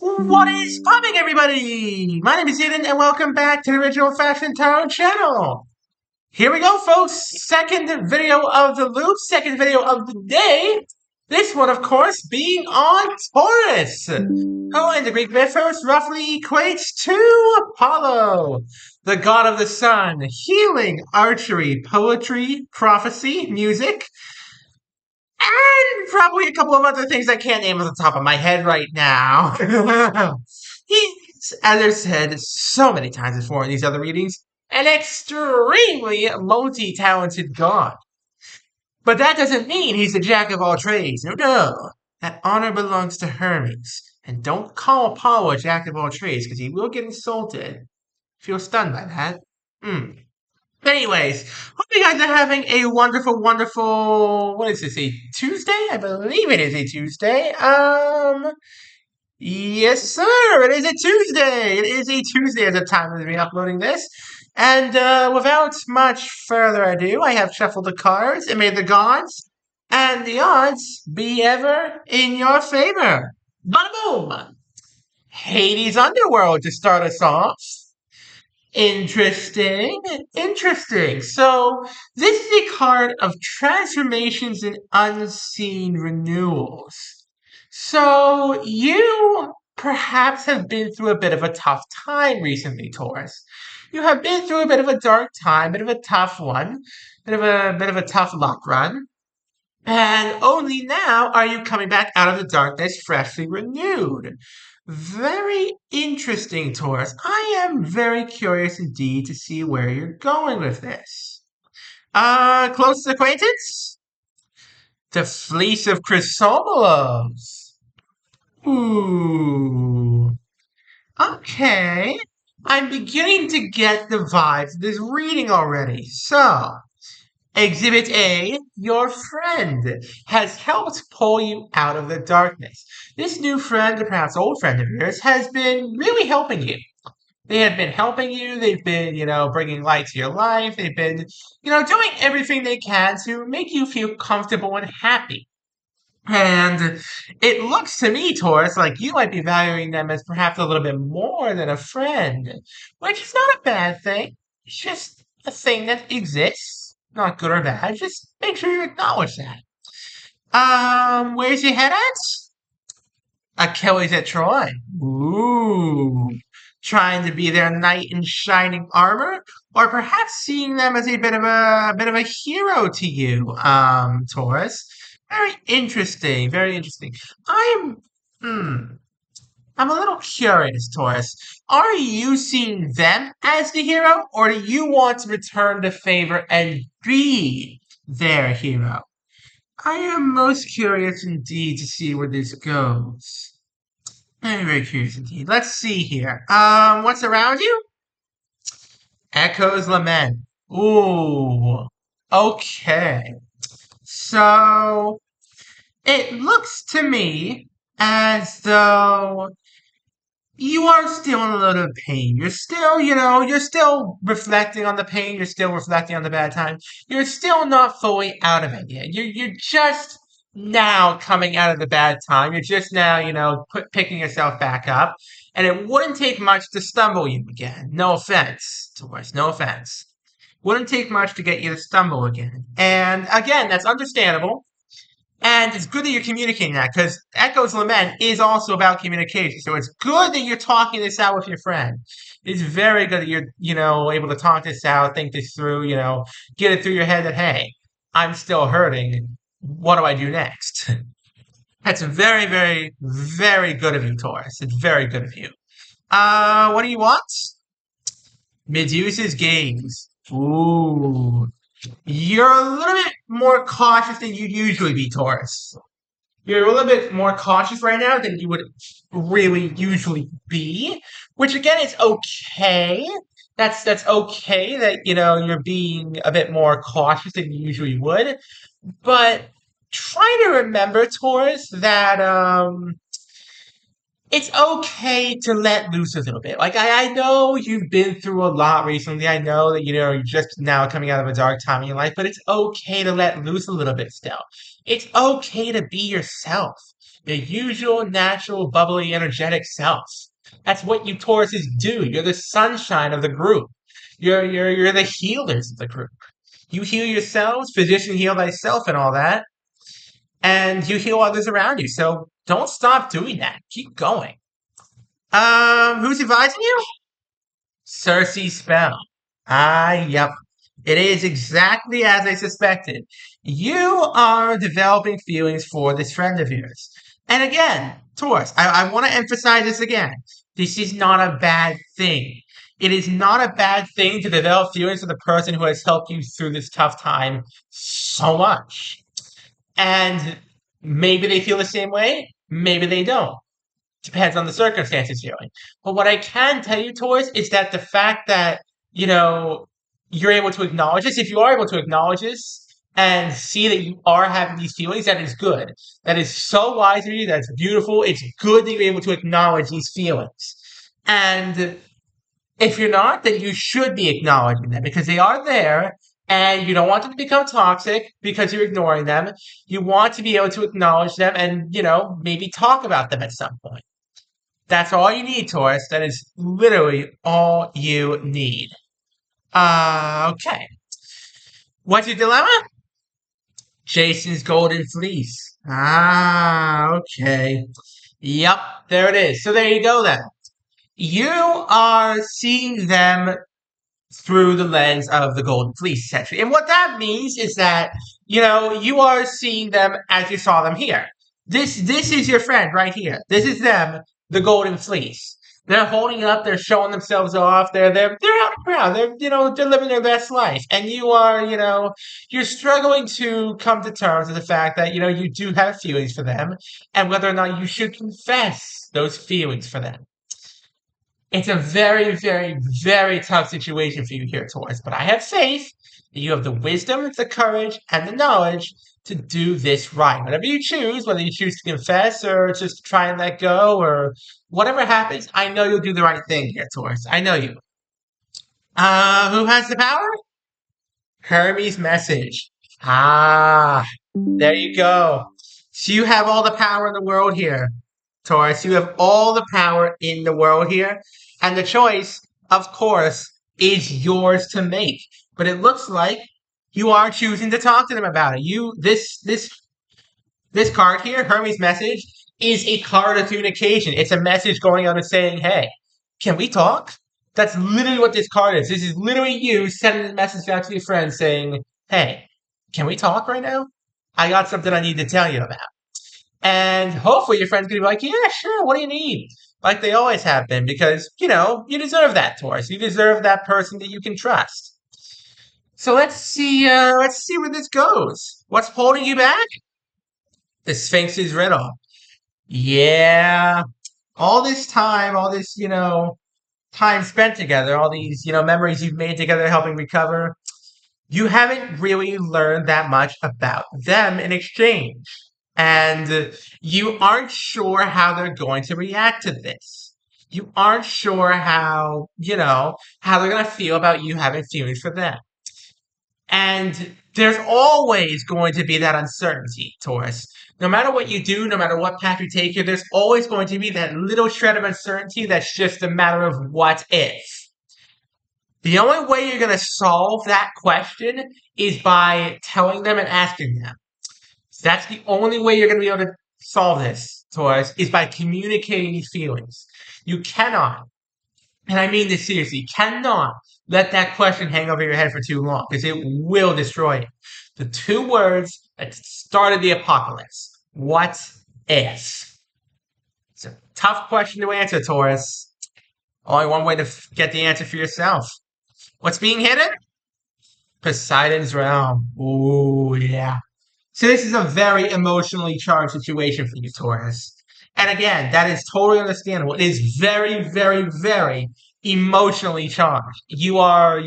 What is popping, everybody? My name is Eden, and welcome back to the Original Fashion Tarot channel. Here we go, folks. Second video of the loop, second video of the day. This one, of course, being on Taurus, who in the Greek mythos roughly equates to Apollo, the god of the sun, healing, archery, poetry, prophecy, music, and probably a couple of other things I can't name off the top of my head right now. He's, as I've said so many times before in these other readings, an extremely multi-talented god. But that doesn't mean he's a jack of all trades. No, no. That honor belongs to Hermes. And don't call Apollo a jack of all trades, because he will get insulted. Feel stunned by that. Anyways, hope you guys are having a wonderful, wonderful. What is this? A Tuesday? I believe it is a Tuesday. Yes, sir. It is a Tuesday. It is a Tuesday as of time of me uploading this. And without much further ado, I have shuffled the cards and made the gods and the odds be ever in your favor. Bada boom! Hades Underworld to start us off. Interesting. Interesting. So, this is a card of transformations and unseen renewals. So, you perhaps have been through a bit of a tough time recently, Taurus. You have been through a bit of a dark time, bit of a tough one, bit of a tough luck run. And only now are you coming back out of the darkness freshly renewed. Very interesting, Taurus. I am very curious indeed to see where you're going with this. Closest acquaintance? The Fleece of Chrysomelos. Ooh. Okay. I'm beginning to get the vibes of this reading already. So, Exhibit A, your friend has helped pull you out of the darkness. This new friend, or perhaps old friend of yours, has been really helping you. They have been helping you. They've been, bringing light to your life. They've been, doing everything they can to make you feel comfortable and happy. And it looks to me, Taurus, like you might be valuing them as perhaps a little bit more than a friend, which is not a bad thing. It's just a thing that exists, not good or bad. Just make sure you acknowledge that. Where's your head at? Achilles at Troy. Ooh. Trying to be their knight in shining armor, or perhaps seeing them as a bit of a hero to you, Taurus. Very interesting, very interesting. I'm hmm, I'm a little curious, Taurus. Are you seeing them as the hero, or do you want to return the favor and be their hero? I am most curious indeed to see where this goes. Very, very curious indeed. Let's see here. What's around you? Echoes lament. Ooh. Okay. So it looks to me as though you are still in a little bit of pain. You're still, you're still reflecting on the pain. You're still reflecting on the bad time. You're still not fully out of it yet. You're just now coming out of the bad time. You're just now, picking yourself back up. And it wouldn't take much to stumble you again. No offense, Taurus. No offense. Wouldn't take much to get you to stumble again. And again, that's understandable. And it's good that you're communicating that because Echo's Lament is also about communication. So it's good that you're talking this out with your friend. It's very good that you're, able to talk this out, think this through, get it through your head that, hey, I'm still hurting. What do I do next? That's very, very, very good of you, Taurus. It's very good of you. What do you want? Medusa's gaze. Ooh. You're a little bit more cautious than you'd usually be, Taurus. You're a little bit more cautious right now than you would really usually be, which again is okay. That's okay that you're being a bit more cautious than you usually would. But try to remember, Taurus, that it's okay to let loose a little bit. Like I know you've been through a lot recently. I know that you're just now coming out of a dark time in your life, but it's okay to let loose a little bit still. It's okay to be yourself, your usual, natural, bubbly, energetic self. That's what you Tauruses do. You're the sunshine of the group. You're the healers of the group. You heal yourselves, physician heal thyself, and all that, and you heal others around you. So don't stop doing that. Keep going. Who's advising you? Cersei spell. Ah, yep. It is exactly as I suspected. You are developing feelings for this friend of yours. And again, Taurus, I want to emphasize this again. This is not a bad thing. It is not a bad thing to develop feelings for the person who has helped you through this tough time so much. And maybe they feel the same way, maybe they don't. Depends on the circumstances you're in. But what I can tell you, Taurus, is that the fact that, you know, you're able to acknowledge this, if you are able to acknowledge this and see that you are having these feelings, that is good. That is so wise of you. That's beautiful. It's good that you're able to acknowledge these feelings. And if you're not, then you should be acknowledging them because they are there and you don't want them to become toxic because you're ignoring them. You want to be able to acknowledge them and, maybe talk about them at some point. That's all you need, Taurus. That is literally all you need. Okay. What's your dilemma? Jason's golden fleece. Okay. Yep, there it is. So there you go then. You are seeing them through the lens of the golden fleece, essentially. And what that means is that, you are seeing them as you saw them here. This is your friend right here. This is them, the golden fleece. They're holding up, they're showing themselves off, they're out and proud, they're living their best life. And you are, you're struggling to come to terms with the fact that, you do have feelings for them and whether or not you should confess those feelings for them. It's a very, very, very tough situation for you here, Taurus, but I have faith that you have the wisdom, the courage, and the knowledge to do this right. Whatever you choose, whether you choose to confess or just try and let go or whatever happens, I know you'll do the right thing here, Taurus. I know you. Who has the power? Hermes' message. There you go. So you have all the power in the world here, Taurus. You have all the power in the world here. And the choice, of course, is yours to make. But it looks like you are choosing to talk to them about it. This card here, Hermes' message, is a card of communication. It's a message going out and saying, hey, can we talk? That's literally what this card is. This is literally you sending a message out to your friend saying, hey, can we talk right now? I got something I need to tell you about. And hopefully your friend's going to be like, yeah, sure, what do you need? Like they always have been, because, you deserve that, Taurus. You deserve that person that you can trust. So let's see where this goes. What's holding you back? The Sphinx's riddle. Yeah. All this, time spent together, all these, memories you've made together helping recover, you haven't really learned that much about them in exchange. And you aren't sure how they're going to react to this. You aren't sure how they're going to feel about you having feelings for them. And there's always going to be that uncertainty, Taurus. No matter what you do, no matter what path you take here, there's always going to be that little shred of uncertainty that's just a matter of what if. The only way you're going to solve that question is by telling them and asking them. So that's the only way you're going to be able to solve this, Taurus, is by communicating these feelings. You cannot, and I mean this seriously, cannot let that question hang over your head for too long because it will destroy you. The two words that started the apocalypse. What if? It's a tough question to answer, Taurus. Only one way to get the answer for yourself. What's being hidden? Poseidon's realm. Ooh, yeah. So this is a very emotionally charged situation for you, Taurus. And again, that is totally understandable. It is very, very, very emotionally charged. You are,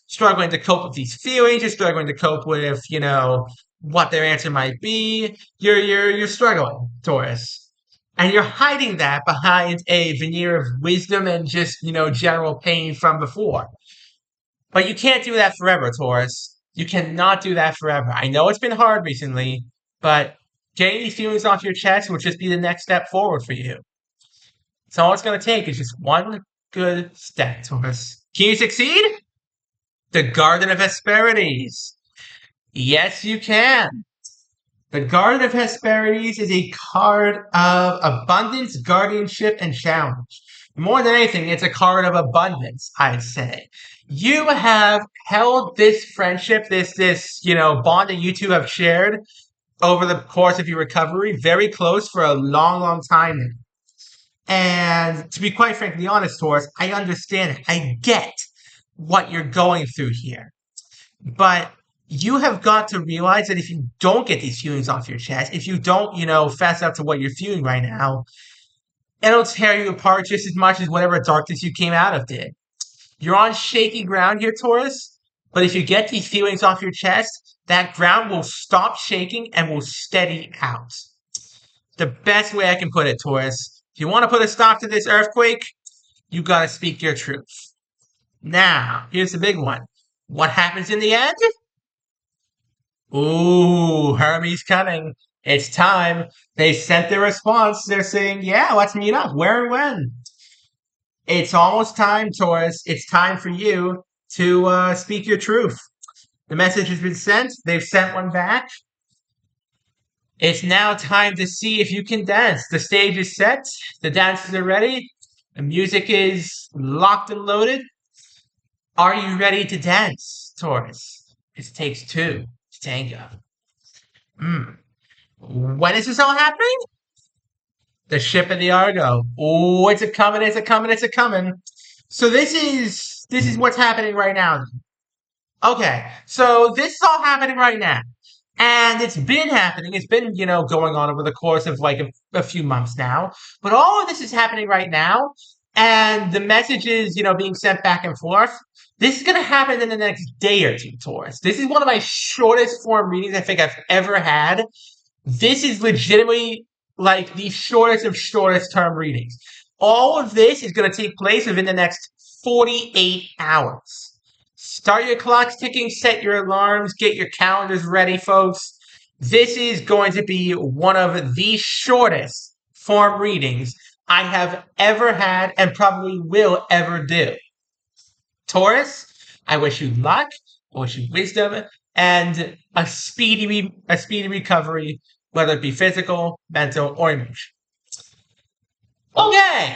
struggling to cope with these feelings. You're struggling to cope with, what their answer might be. You're struggling, Taurus. And you're hiding that behind a veneer of wisdom and just, general pain from before. But you can't do that forever, Taurus. You cannot do that forever. I know it's been hard recently, but getting these feelings off your chest will just be the next step forward for you. So all it's going to take is just one good step, Taurus. Can you succeed? The Garden of Hesperides. Yes, you can. The Garden of Hesperides is a card of abundance, guardianship, and challenge. More than anything, it's a card of abundance, I'd say. You have held this friendship, this bond that you two have shared over the course of your recovery very close for a long, long time now. And to be quite frankly honest, Taurus, I understand it. I get what you're going through here. But you have got to realize that if you don't get these feelings off your chest, if you don't, fess up to what you're feeling right now, it'll tear you apart just as much as whatever darkness you came out of did. You're on shaky ground here, Taurus, but if you get these feelings off your chest, that ground will stop shaking and will steady out. The best way I can put it, Taurus, if you want to put a stop to this earthquake, you got to speak your truth. Now, here's the big one. What happens in the end? Ooh, Hermes coming. It's time. They sent their response. They're saying, yeah, let's meet up. Where and when? It's almost time, Taurus. It's time for you to speak your truth. The message has been sent. They've sent one back. It's now time to see if you can dance. The stage is set. The dancers are ready. The music is locked and loaded. Are you ready to dance, Taurus? It takes two to tango. When is this all happening? The ship of the Argo. Oh, it's a coming, it's a coming, it's a coming. So this is what's happening right now. Okay, so this is all happening right now. And it's been happening. It's been, going on over the course of like a few months now. But all of this is happening right now. And the messages, being sent back and forth. This is going to happen in the next day or two, Taurus. This is one of my shortest form readings I think I've ever had. This is legitimately like the shortest of shortest term readings. All of this is going to take place within the next 48 hours. Start your clocks ticking, set your alarms, get your calendars ready, folks. This is going to be one of the shortest form readings I have ever had and probably will ever do. Taurus, I wish you luck, I wish you wisdom, and a speedy recovery, whether it be physical, mental, or emotional. Okay,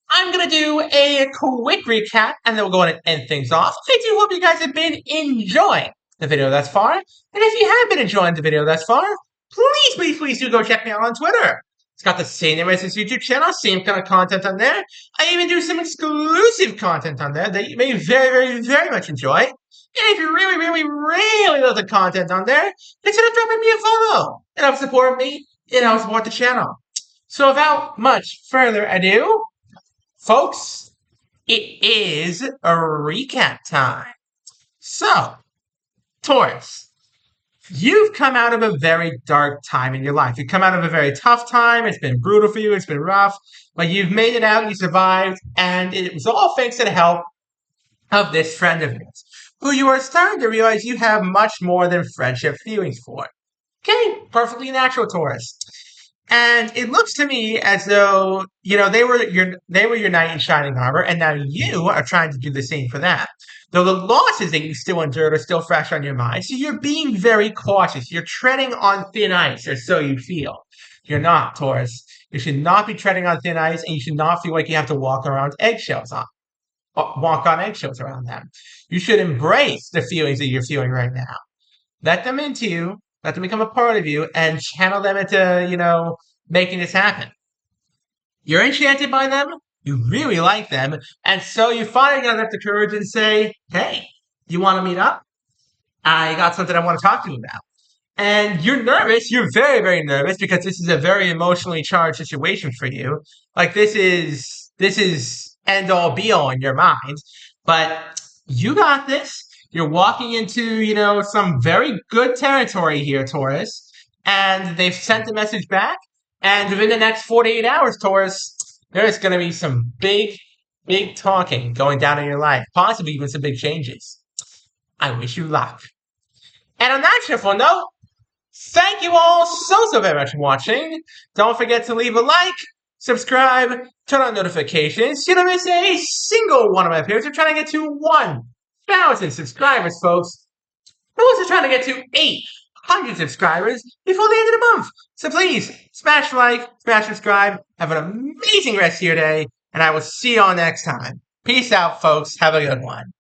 I'm going to do a quick recap, and then we'll go ahead and end things off. I do hope you guys have been enjoying the video thus far. And if you have been enjoying the video thus far, please do go check me out on Twitter. It's got the same name as this YouTube channel, same kind of content on there. I even do some exclusive content on there that you may very much enjoy. And if you really love the content on there, consider dropping me a follow. It helps support me, it helps support the channel. So without much further ado, folks, it is a recap time. So, Taurus, you've come out of a very dark time in your life. You've come out of a very tough time. It's been brutal for you. It's been rough. But you've made it out. You survived. And it was all thanks to the help of this friend of yours, who you are starting to realize you have much more than friendship feelings for. Okay, perfectly natural, Taurus. And it looks to me as though, they were your knight in shining armor, and now you are trying to do the same for them. Though the losses that you still endured are still fresh on your mind, so you're being very cautious. You're treading on thin ice, or so you feel. You're not, Taurus. You should not be treading on thin ice, and you should not feel like you have to walk on eggshells around them. You should embrace the feelings that you're feeling right now. Let them into you. Let them become a part of you and channel them into, making this happen. You're enchanted by them. You really like them. And so you finally got the courage and say, hey, you want to meet up? I got something I want to talk to you about. And you're nervous. You're very nervous because this is a very emotionally charged situation for you. Like this is end all be all in your mind. But you got this. You're walking into, some very good territory here, Taurus. And they've sent the message back. And within the next 48 hours, Taurus, there's going to be some big, big talking going down in your life, possibly even some big changes. I wish you luck. And on that cheerful note, thank you all so very much for watching. Don't forget to leave a like, subscribe, turn on notifications. You don't miss a single one of my videos. We're trying to get to 1,000 subscribers, folks. We're also trying to get to 800 subscribers before the end of the month. So please, smash like, smash subscribe. Have an amazing rest of your day, and I will see you all next time. Peace out, folks. Have a good one.